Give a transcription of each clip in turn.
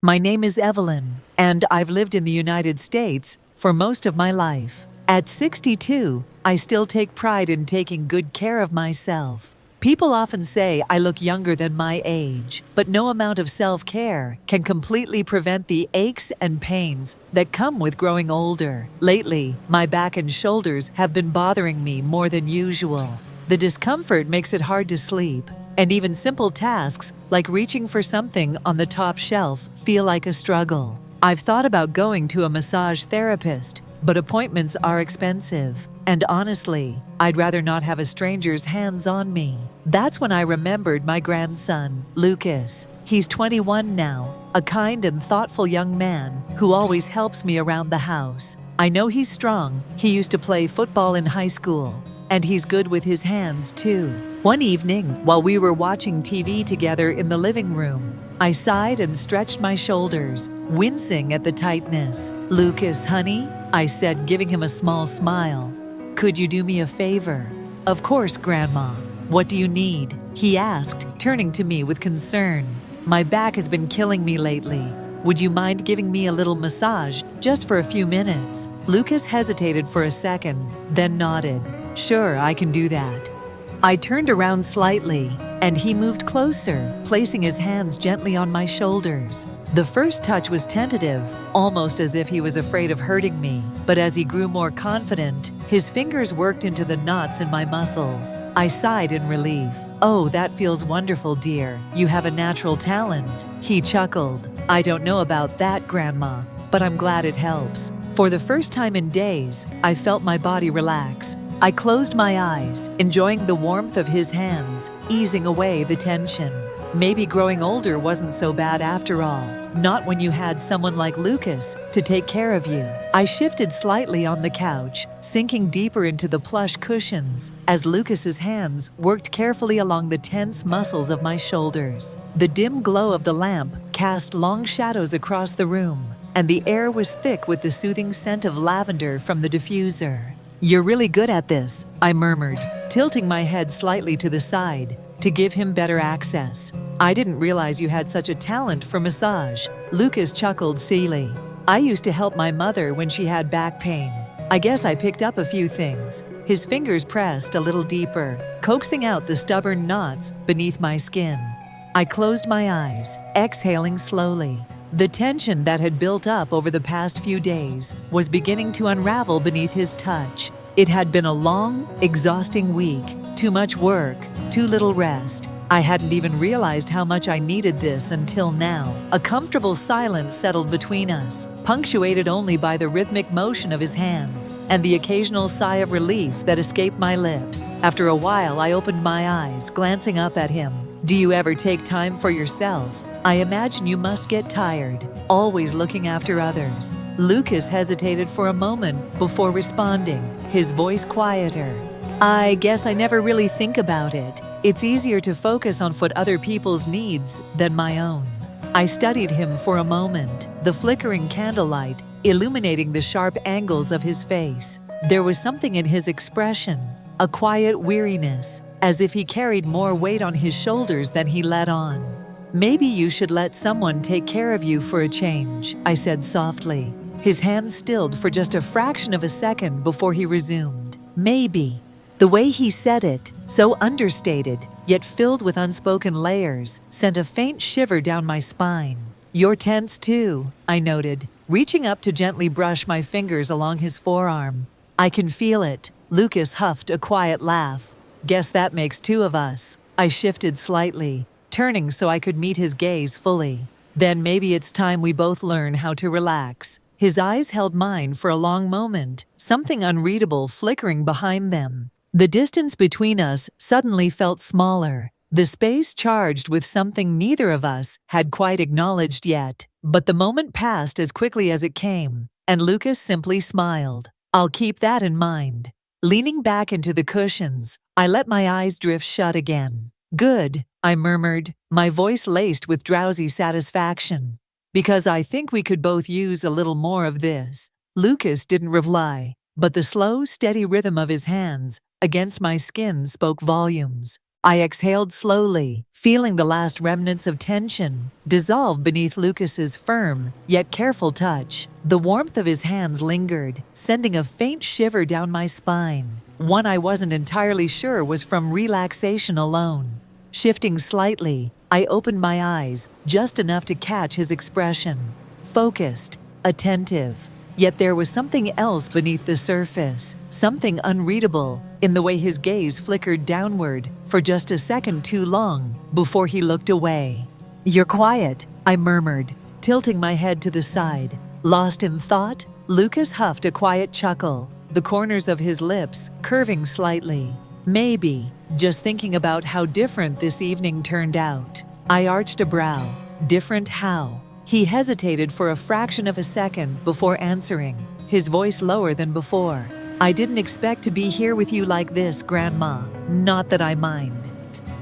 My name is Evelyn, and I've lived in the United States for most of my life. At 62, I still take pride in taking good care of myself. People often say I look younger than my age, but no amount of self-care can completely prevent the aches and pains that come with growing older. Lately, my back and shoulders have been bothering me more than usual. The discomfort makes it hard to sleep, and even simple tasks like reaching for something on the top shelf feel like a struggle. I've thought about going to a massage therapist, but appointments are expensive. And honestly, I'd rather not have a stranger's hands on me. That's when I remembered my grandson, Lucas. He's 21 now, a kind and thoughtful young man who always helps me around the house. I know he's strong. He used to play football in high school, and he's good with his hands too. One evening, while we were watching TV together in the living room, I sighed and stretched my shoulders, wincing at the tightness. "Lucas, honey," I said, giving him a small smile. "Could you do me a favor?" "Of course, Grandma. What do you need?" he asked, turning to me with concern. "My back has been killing me lately. Would you mind giving me a little massage, just for a few minutes?" Lucas hesitated for a second, then nodded. "Sure, I can do that." I turned around slightly, and he moved closer, placing his hands gently on my shoulders. The first touch was tentative, almost as if he was afraid of hurting me. But as he grew more confident, his fingers worked into the knots in my muscles. I sighed in relief. "Oh, that feels wonderful, dear. You have a natural talent." He chuckled. "I don't know about that, Grandma, but I'm glad it helps." For the first time in days, I felt my body relax. I closed my eyes, enjoying the warmth of his hands, easing away the tension. Maybe growing older wasn't so bad after all. Not when you had someone like Lucas to take care of you. I shifted slightly on the couch, sinking deeper into the plush cushions as Lucas's hands worked carefully along the tense muscles of my shoulders. The dim glow of the lamp cast long shadows across the room, and the air was thick with the soothing scent of lavender from the diffuser. "You're really good at this," I murmured, tilting my head slightly to the side to give him better access. "I didn't realize you had such a talent for massage." Lucas chuckled silly. "I used to help my mother when she had back pain. I guess I picked up a few things." His fingers pressed a little deeper, coaxing out the stubborn knots beneath my skin. I closed my eyes, exhaling slowly. The tension that had built up over the past few days was beginning to unravel beneath his touch. It had been a long, exhausting week. Too much work, too little rest. I hadn't even realized how much I needed this until now. A comfortable silence settled between us, punctuated only by the rhythmic motion of his hands and the occasional sigh of relief that escaped my lips. After a while, I opened my eyes, glancing up at him. "Do you ever take time for yourself? I imagine you must get tired, always looking after others." Lucas hesitated for a moment before responding, his voice quieter. "I guess I never really think about it. It's easier to focus on what other people's needs than my own." I studied him for a moment, the flickering candlelight illuminating the sharp angles of his face. There was something in his expression, a quiet weariness, as if he carried more weight on his shoulders than he let on. "Maybe you should let someone take care of you for a change," I said softly. His hands stilled for just a fraction of a second before he resumed. "Maybe." The way he said it, so understated, yet filled with unspoken layers, sent a faint shiver down my spine. "You're tense too," I noted, reaching up to gently brush my fingers along his forearm. "I can feel it." Lucas huffed a quiet laugh. "Guess that makes two of us." I shifted slightly, turning so I could meet his gaze fully. "Then maybe it's time we both learn how to relax." His eyes held mine for a long moment, something unreadable flickering behind them. The distance between us suddenly felt smaller, the space charged with something neither of us had quite acknowledged yet. But the moment passed as quickly as it came, and Lucas simply smiled. "I'll keep that in mind." Leaning back into the cushions, I let my eyes drift shut again. "Good," I murmured, my voice laced with drowsy satisfaction. "Because I think we could both use a little more of this." Lucas didn't reply, but the slow, steady rhythm of his hands against my skin spoke volumes. I exhaled slowly, feeling the last remnants of tension dissolve beneath Lucas's firm, yet careful touch. The warmth of his hands lingered, sending a faint shiver down my spine, one I wasn't entirely sure was from relaxation alone. Shifting slightly, I opened my eyes, just enough to catch his expression. Focused, attentive. Yet there was something else beneath the surface, something unreadable, in the way his gaze flickered downward for just a second too long before he looked away. "You're quiet," I murmured, tilting my head to the side. Lost in thought, Lucas huffed a quiet chuckle, the corners of his lips curving slightly. Maybe, just thinking about how different this evening turned out. I arched a brow. Different how? He hesitated for a fraction of a second before answering, his voice lower than before. "I didn't expect to be here with you like this, Grandma. Not that I mind."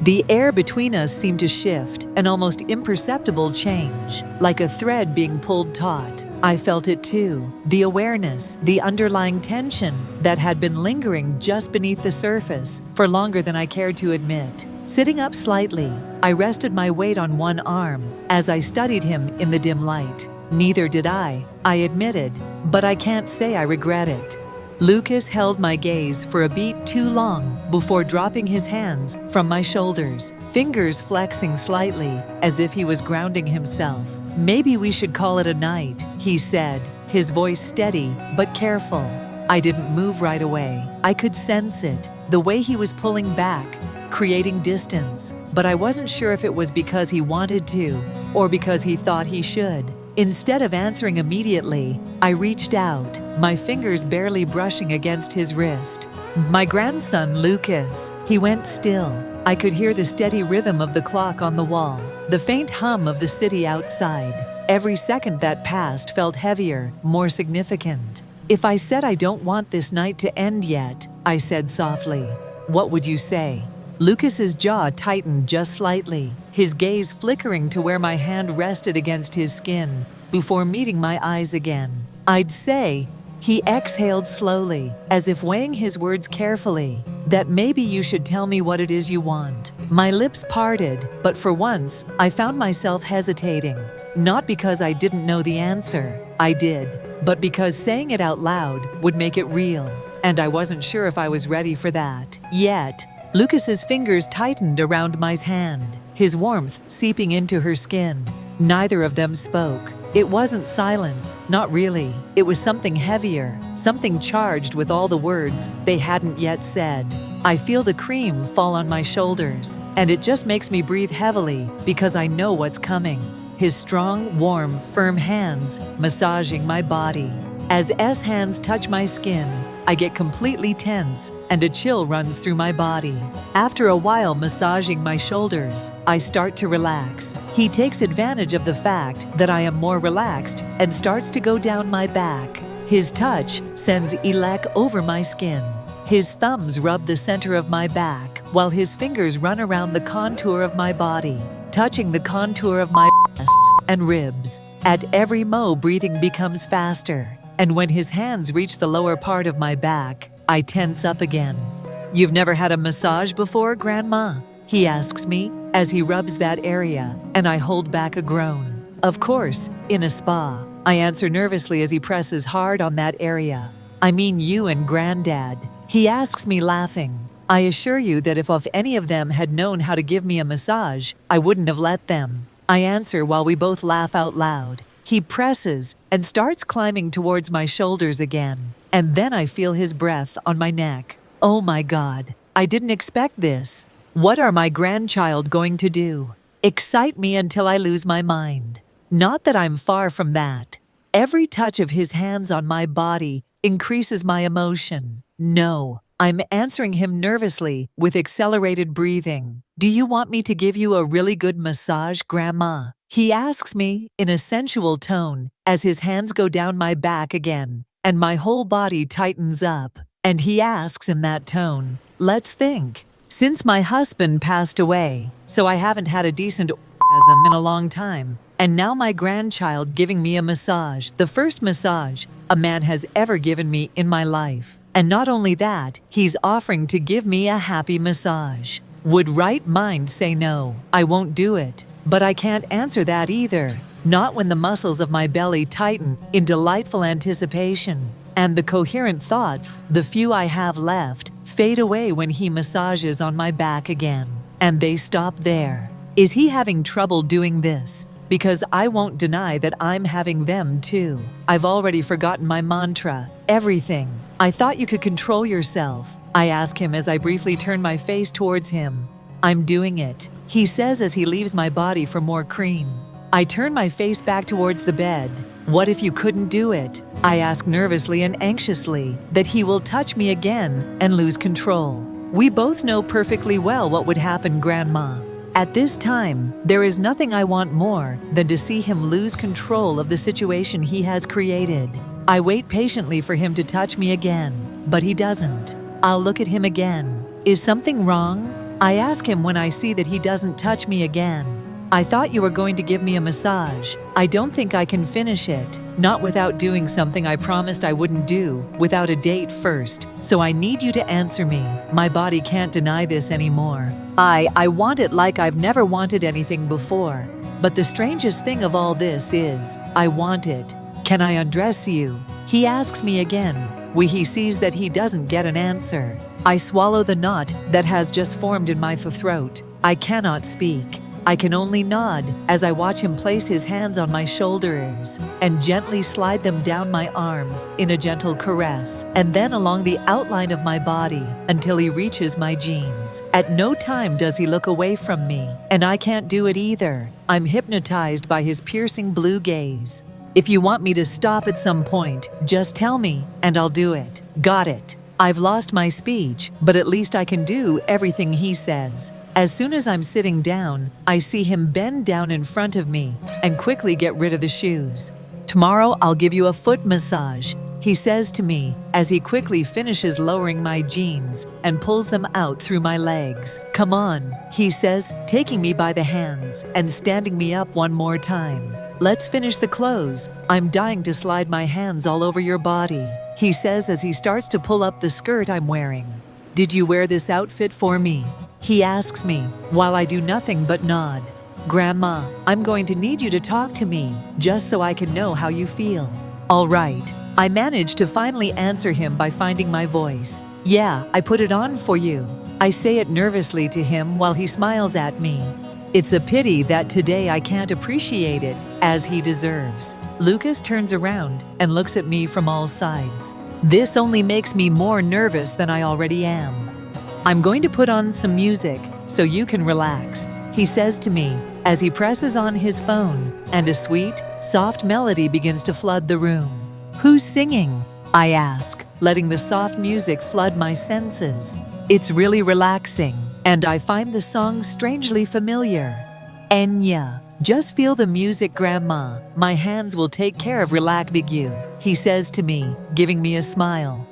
The air between us seemed to shift, an almost imperceptible change, like a thread being pulled taut. I felt it too, the awareness, the underlying tension that had been lingering just beneath the surface for longer than I cared to admit. Sitting up slightly, I rested my weight on one arm as I studied him in the dim light. Neither did I admitted, but I can't say I regret it. Lucas held my gaze for a beat too long before dropping his hands from my shoulders, fingers flexing slightly as if he was grounding himself. "Maybe we should call it a night," he said, his voice steady but careful. I didn't move right away. I could sense it, the way he was pulling back, creating distance, but I wasn't sure if it was because he wanted to or because he thought he should. Instead of answering immediately, I reached out, my fingers barely brushing against his wrist. "My grandson, Lucas." He went still. I could hear the steady rhythm of the clock on the wall, the faint hum of the city outside. Every second that passed felt heavier, more significant. "If I said I don't want this night to end yet," I said softly, "what would you say?" Lucas's jaw tightened just slightly, his gaze flickering to where my hand rested against his skin before meeting my eyes again. "I'd say," he exhaled slowly, as if weighing his words carefully, "that maybe you should tell me what it is you want." My lips parted, but for once, I found myself hesitating. Not because I didn't know the answer, I did, but because saying it out loud would make it real, and I wasn't sure if I was ready for that yet. Lucas's fingers tightened around my hand, his warmth seeping into her skin. Neither of them spoke. It wasn't silence, not really. It was something heavier, something charged with all the words they hadn't yet said. I feel the cream fall on my shoulders, and it just makes me breathe heavily because I know what's coming. His strong, warm, firm hands massaging my body. As S hands touch my skin, I get completely tense and a chill runs through my body. After a while massaging my shoulders, I start to relax. He takes advantage of the fact that I am more relaxed and starts to go down my back. His touch sends elec over my skin. His thumbs rub the center of my back while his fingers run around the contour of my body, touching the contour of my breasts and ribs. At every mo, breathing becomes faster, and when his hands reach the lower part of my back, I tense up again. "You've never had a massage before, Grandma?" he asks me as he rubs that area, and I hold back a groan. "Of course, in a spa," I answer nervously as he presses hard on that area. "I mean you and Granddad," he asks me laughing. I assure you that if any of them had known how to give me a massage, I wouldn't have let them. I answer while we both laugh out loud. He presses and starts climbing towards my shoulders again, and then I feel his breath on my neck. Oh my God, I didn't expect this. What are my grandchild going to do? Excite me until I lose my mind. Not that I'm far from that. Every touch of his hands on my body increases my emotion. No, I'm answering him nervously with accelerated breathing. "Do you want me to give you a really good massage, Grandma?" He asks me in a sensual tone as his hands go down my back again and my whole body tightens up. And he asks in that tone, "Let's think. Since my husband passed away, so I haven't had a decent orgasm in a long time, and now my grandchild giving me a massage, the first massage a man has ever given me in my life. And not only that, he's offering to give me a happy massage. Would right mind say no, I won't do it? But I can't answer that either. Not when the muscles of my belly tighten in delightful anticipation, and the coherent thoughts, the few I have left, fade away when he massages on my back again. And they stop there. Is he having trouble doing this? Because I won't deny that I'm having them too. I've already forgotten my mantra, everything. I thought you could control yourself, I ask him as I briefly turn my face towards him. I'm doing it, he says as he leaves my body for more cream. I turn my face back towards the bed. What if you couldn't do it? I ask nervously and anxiously that he will touch me again and lose control. We both know perfectly well what would happen, Grandma. At this time, there is nothing I want more than to see him lose control of the situation he has created. I wait patiently for him to touch me again, but he doesn't. I'll look at him again. Is something wrong? I ask him when I see that he doesn't touch me again. I thought you were going to give me a massage. I don't think I can finish it. Not without doing something I promised I wouldn't do, without a date first. So I need you to answer me. My body can't deny this anymore. I want it like I've never wanted anything before. But the strangest thing of all this is, I want it. Can I undress you? He asks me again, when he sees that he doesn't get an answer. I swallow the knot that has just formed in my throat. I cannot speak. I can only nod as I watch him place his hands on my shoulders and gently slide them down my arms in a gentle caress, and then along the outline of my body until he reaches my jeans. At no time does he look away from me, and I can't do it either. I'm hypnotized by his piercing blue gaze. If you want me to stop at some point, just tell me and I'll do it. Got it. I've lost my speech, but at least I can do everything he says. As soon as I'm sitting down, I see him bend down in front of me and quickly get rid of the shoes. Tomorrow I'll give you a foot massage, he says to me as he quickly finishes lowering my jeans and pulls them out through my legs. Come on, he says, taking me by the hands and standing me up one more time. Let's finish the clothes. I'm dying to slide my hands all over your body, he says as he starts to pull up the skirt I'm wearing. Did you wear this outfit for me? He asks me, while I do nothing but nod. Grandma, I'm going to need you to talk to me, just so I can know how you feel. All right. I manage to finally answer him by finding my voice. Yeah, I put it on for you. I say it nervously to him while he smiles at me. It's a pity that today I can't appreciate it as he deserves. Lucas turns around and looks at me from all sides. This only makes me more nervous than I already am. I'm going to put on some music so you can relax, he says to me as he presses on his phone and a sweet, soft melody begins to flood the room. Who's singing? I ask, letting the soft music flood my senses. It's really relaxing, and I find the song strangely familiar. Enya. Just feel the music, Grandma. My hands will take care of relaxing you, he says to me, giving me a smile.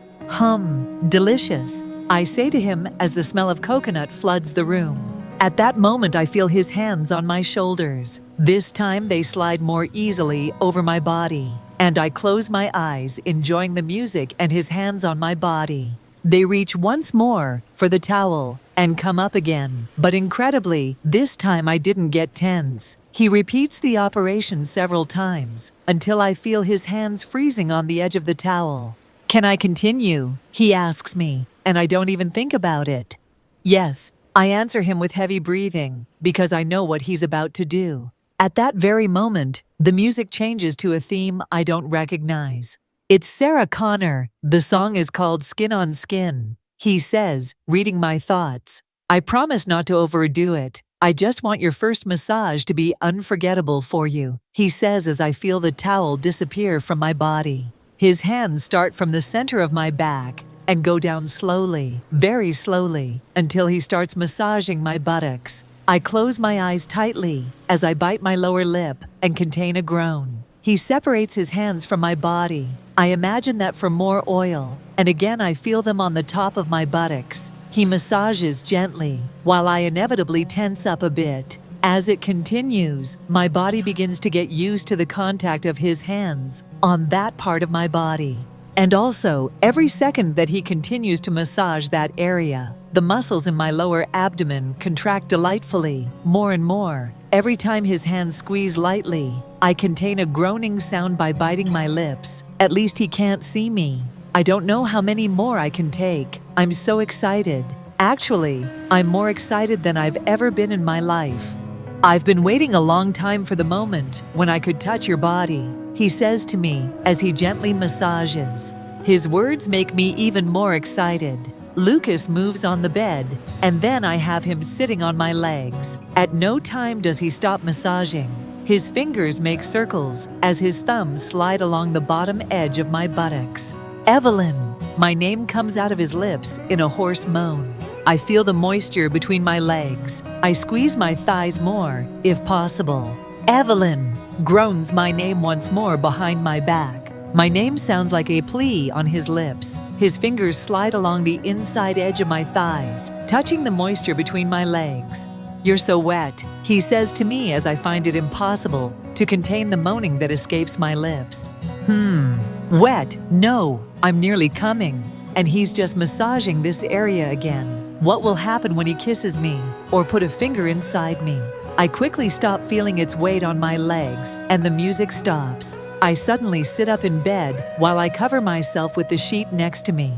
Delicious, I say to him as the smell of coconut floods the room. At that moment, I feel his hands on my shoulders. This time, they slide more easily over my body, and I close my eyes, enjoying the music and his hands on my body. They reach once more for the towel and come up again, but incredibly, this time I didn't get tense. He repeats the operation several times until I feel his hands freezing on the edge of the towel. Can I continue? He asks me, and I don't even think about it. Yes, I answer him with heavy breathing because I know what he's about to do. At that very moment, the music changes to a theme I don't recognize. It's Sarah Connor. The song is called Skin on Skin. He says, reading my thoughts, I promise not to overdo it. I just want your first massage to be unforgettable for you, he says as I feel the towel disappear from my body. His hands start from the center of my back and go down slowly, very slowly, until he starts massaging my buttocks. I close my eyes tightly as I bite my lower lip and contain a groan. He separates his hands from my body. I imagine that for more oil, and again I feel them on the top of my buttocks. He massages gently, while I inevitably tense up a bit. As it continues, my body begins to get used to the contact of his hands on that part of my body. And also, every second that he continues to massage that area, The muscles in my lower abdomen contract delightfully, more and more. Every time his hands squeeze lightly, I contain a groaning sound by biting my lips. At least he can't see me. I don't know how many more I can take. I'm so excited. Actually, I'm more excited than I've ever been in my life. I've been waiting a long time for the moment when I could touch your body, he says to me as he gently massages. His words make me even more excited. Lucas moves on the bed, and then I have him sitting on my legs. At no time does he stop massaging. His fingers make circles as his thumbs slide along the bottom edge of my buttocks. Evelyn! My name comes out of his lips in a hoarse moan. I feel the moisture between my legs. I squeeze my thighs more, if possible. Evelyn! Groans my name once more behind my back. My name sounds like a plea on his lips. His fingers slide along the inside edge of my thighs, touching the moisture between my legs. You're so wet, he says to me as I find it impossible to contain the moaning that escapes my lips. Wet? No, I'm nearly coming. And he's just massaging this area again. What will happen when he kisses me or put a finger inside me? I quickly stop feeling its weight on my legs, and the music stops. I suddenly sit up in bed while I cover myself with the sheet next to me.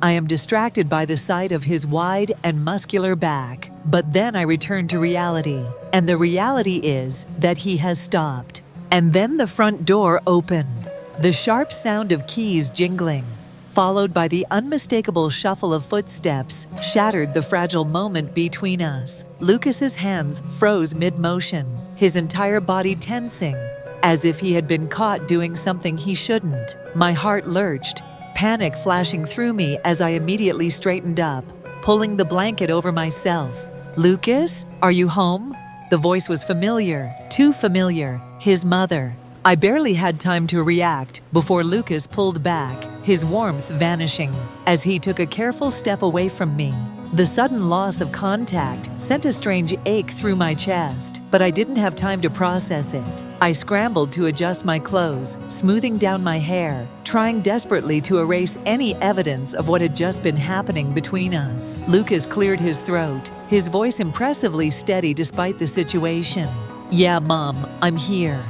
I am distracted by the sight of his wide and muscular back, but then I return to reality, and the reality is that he has stopped. And then the front door opened. The sharp sound of keys jingling, followed by the unmistakable shuffle of footsteps, shattered the fragile moment between us. Lucas's hands froze mid-motion, his entire body tensing, as if he had been caught doing something he shouldn't. My heart lurched, panic flashing through me as I immediately straightened up, pulling the blanket over myself. Lucas, are you home? The voice was familiar, too familiar, his mother. I barely had time to react before Lucas pulled back, his warmth vanishing as he took a careful step away from me. The sudden loss of contact sent a strange ache through my chest, but I didn't have time to process it. I scrambled to adjust my clothes, smoothing down my hair, trying desperately to erase any evidence of what had just been happening between us. Lucas cleared his throat, his voice impressively steady despite the situation. Yeah, Mom, I'm here.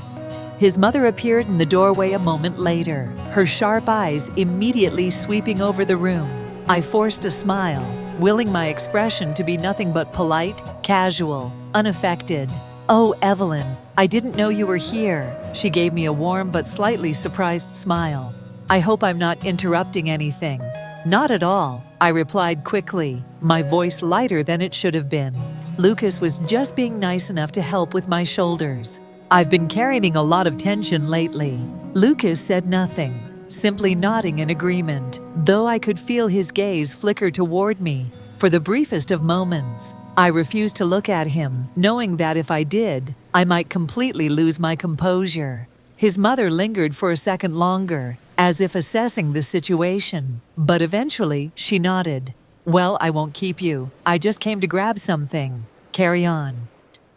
His mother appeared in the doorway a moment later, her sharp eyes immediately sweeping over the room. I forced a smile, willing my expression to be nothing but polite, casual, unaffected. Oh, Evelyn, I didn't know you were here. She gave me a warm but slightly surprised smile. I hope I'm not interrupting anything. Not at all, I replied quickly, my voice lighter than it should have been. Lucas was just being nice enough to help with my shoulders. I've been carrying a lot of tension lately. Lucas said nothing, simply nodding in agreement, though I could feel his gaze flicker toward me for the briefest of moments. I refused to look at him, knowing that if I did, I might completely lose my composure. His mother lingered for a second longer, as if assessing the situation, but eventually she nodded. Well, I won't keep you. I just came to grab something. Carry on.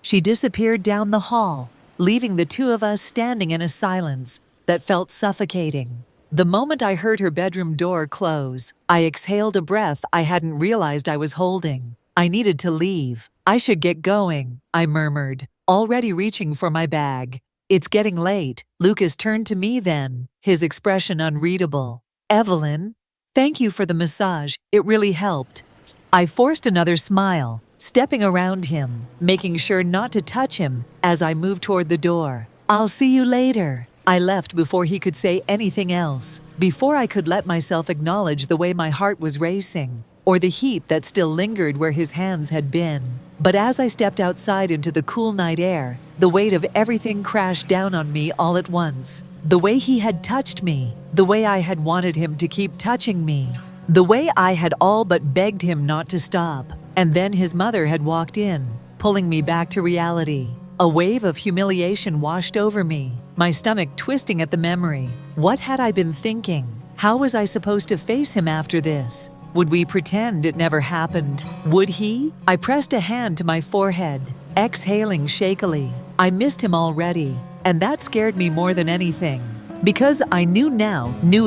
She disappeared down the hall, leaving the two of us standing in a silence that felt suffocating. The moment I heard her bedroom door close, I exhaled a breath I hadn't realized I was holding. I needed to leave. I should get going, I murmured, already reaching for my bag. It's getting late. Lucas turned to me then, his expression unreadable. Evelyn, thank you for the massage. It really helped. I forced another smile, stepping around him, making sure not to touch him as I moved toward the door. I'll see you later. I left before he could say anything else, before I could let myself acknowledge the way my heart was racing, or the heat that still lingered where his hands had been. But as I stepped outside into the cool night air, the weight of everything crashed down on me all at once. The way he had touched me, the way I had wanted him to keep touching me, the way I had all but begged him not to stop. And then his mother had walked in, pulling me back to reality. A wave of humiliation washed over me, my stomach twisting at the memory. What had I been thinking? How was I supposed to face him after this? Would we pretend it never happened? Would he? I pressed a hand to my forehead, exhaling shakily. I missed him already, and that scared me more than anything. Because I knew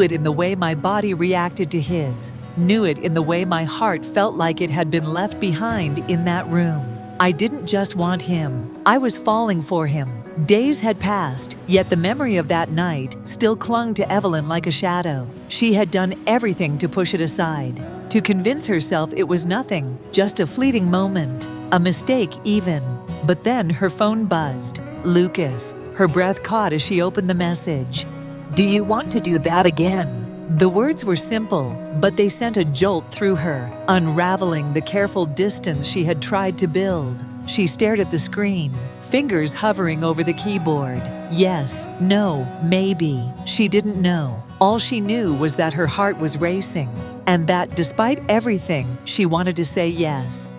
it in the way my body reacted to his. Knew it in the way my heart felt like it had been left behind in that room. I didn't just want him. I was falling for him. Days had passed, yet the memory of that night still clung to Evelyn like a shadow. She had done everything to push it aside, to convince herself it was nothing, just a fleeting moment, a mistake even. But then her phone buzzed. Lucas. Her breath caught as she opened the message. "Do you want to do that again?" The words were simple, but they sent a jolt through her, unraveling the careful distance she had tried to build. She stared at the screen, fingers hovering over the keyboard. Yes, no, maybe. She didn't know. All she knew was that her heart was racing, and that despite everything, she wanted to say yes.